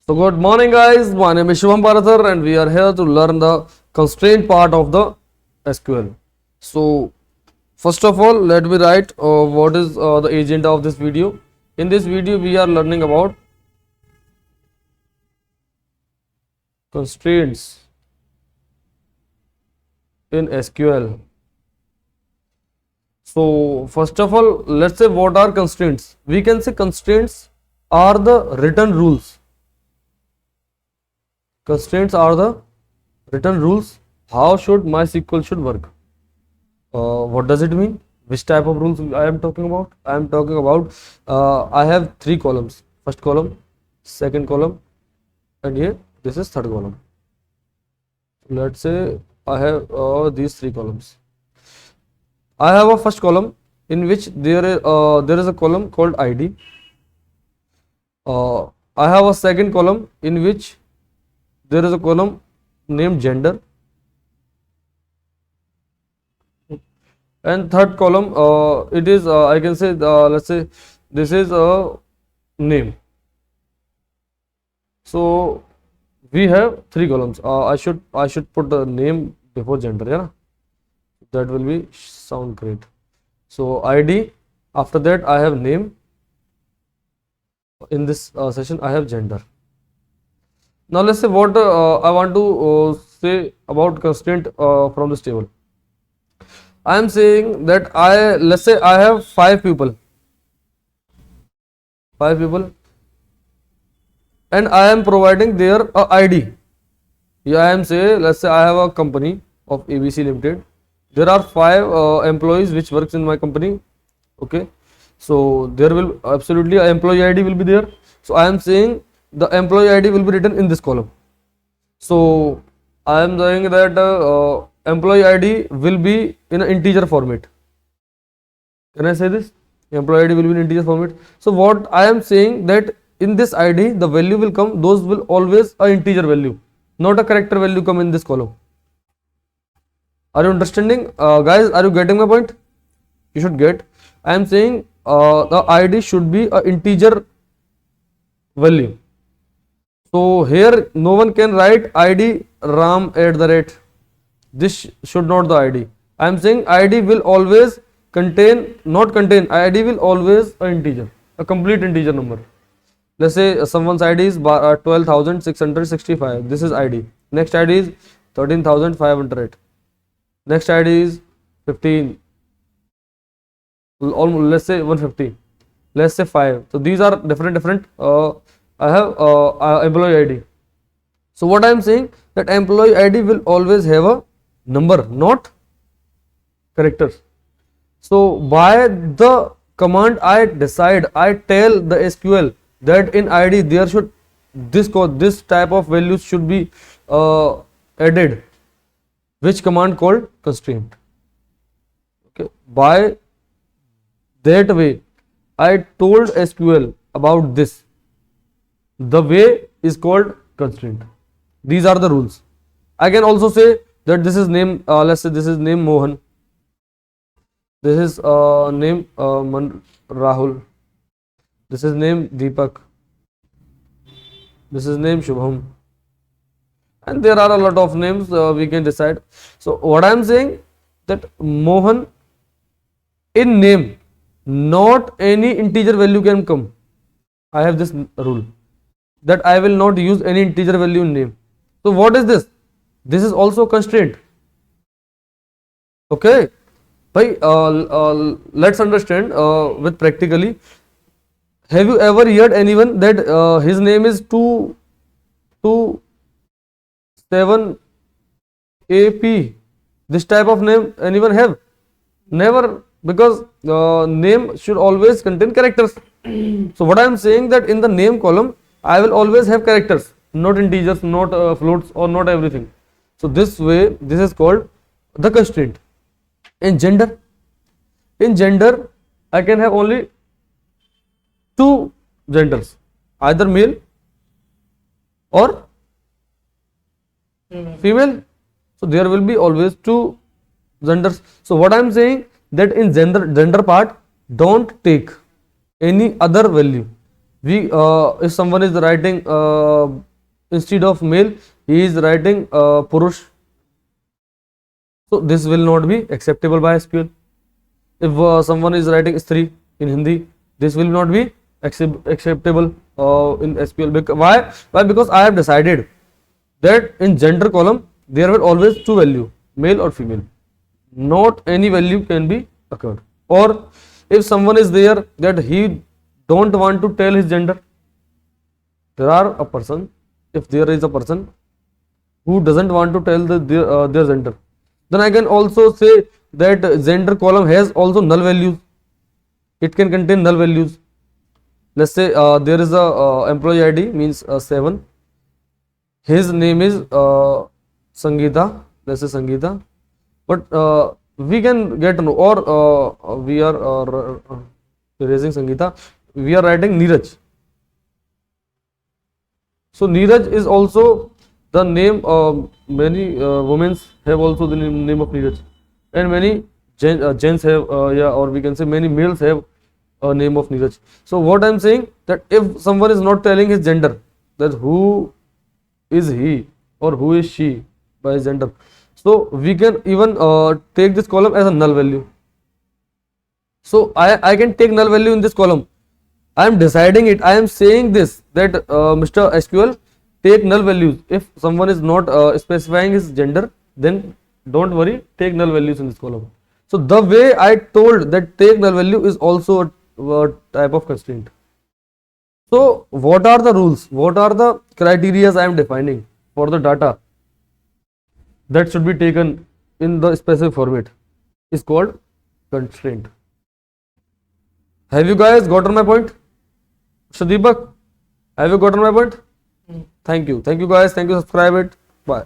So good morning guys, my name is Shubham Parashar and we are here to learn the constraint part of the SQL. So first of all, let me write what is the agenda of this video. In this video we are learning about constraints in SQL. So first of all, let's say what are constraints. We can say constraints are the written rules. Constraints are the written rules. How should MySQL should work? What does it mean? Which type of rules I am talking about? I am talking about I have three columns. First column, second column, and here this is third column. Let's say I have these three columns. I have a first column in which there is a column called ID. I have a second column in which there is a column named gender, and third column it is I can say let's say this is a name. So we have three columns. I should put the name before gender, yeah, that will be sound great. So ID, after that I have name, in this session I have gender. Now let's say what I want to say about constraint from this table. I am saying that let's say I have five people, and I am providing their ID. Yeah, I am say let's say I have a company of ABC Limited. There are five employees which works in my company. Okay, so there will absolutely a employee ID will be there. So I am saying the employee ID will be written in this column. So I am saying that employee ID will be in an integer format. Can I say this? Employee ID will be in integer format. So what I am saying that in this ID the value will come, those will always a integer value, not a character value come in this column. Are you understanding, guys? Are you getting my point? You should get. I am saying the ID should be a integer value. So here no one can write ID Ram @ this should not the ID. I am saying ID will always not contain, ID will always a integer, a complete integer number. Let's say someone's ID is 12,665. This is ID. Next ID is 13,508. Next ID is 15. Let's say 150. Let's say 5. So these are different. I have employee ID. So what I am saying that employee ID will always have a number, not characters. So by the command I tell the SQL that in ID there should this type of values should be added. Which command called constraint? Okay, by that way I told SQL about this. The way is called constraint. These are the rules. I can also say that this is name, let's say this is name Mohan, this is name Rahul, this is name Deepak, this is name Shubham, and there are a lot of names we can decide. So what I am saying that Mohan in name, not any integer value can come. I have this rule that I will not use any integer value in name. So what is this? This is also constraint. Okay, let's understand with practically. Have you ever heard anyone that his name is 227AP? This type of name anyone have? Never, because name should always contain characters. So what I am saying that in the name column I will always have characters, not integers, not floats, or not everything. So this way, this is called the constraint. In gender I can have only two genders, either male or female. So there will be always two genders. So what I am saying that in gender part don't take any other value. If someone is writing instead of male, he is writing purush. So this will not be acceptable by SQL. If someone is writing Stree in Hindi, this will not be acceptable in SQL. Why? Why? Because I have decided that in gender column there will always two value, male or female. Not any value can be occurred. Or if someone is there that he don't want to tell his gender, there are a person. If there is a person who doesn't want to tell their gender, then I can also say that gender column has also null values. It can contain null values. Let's say there is a employee ID means 7. His name is Sangeeta. Let's say Sangeeta. But we can get to know, or we are erasing Sangeeta. We are writing Neeraj. So Neeraj is also the name. Many women have also the name of Neeraj, and many gents have, or we can say many males have a name of Neeraj. So what I am saying, that if someone is not telling his gender, that who is he or who is she by his gender, so we can even take this column as a null value. So I can take null value in this column. I am deciding it. I am saying this, that Mr. SQL, take null values. If someone is not specifying his gender, then don't worry, take null values in this column. So the way I told that take null value is also a type of constraint. So what are the rules? What are the criteria I am defining for the data that should be taken in the specific format? Is called constraint. Have you guys gotten my point? Shadeepak, have you gotten my point? Thank you. Thank you guys. Thank you. Subscribe it. Bye.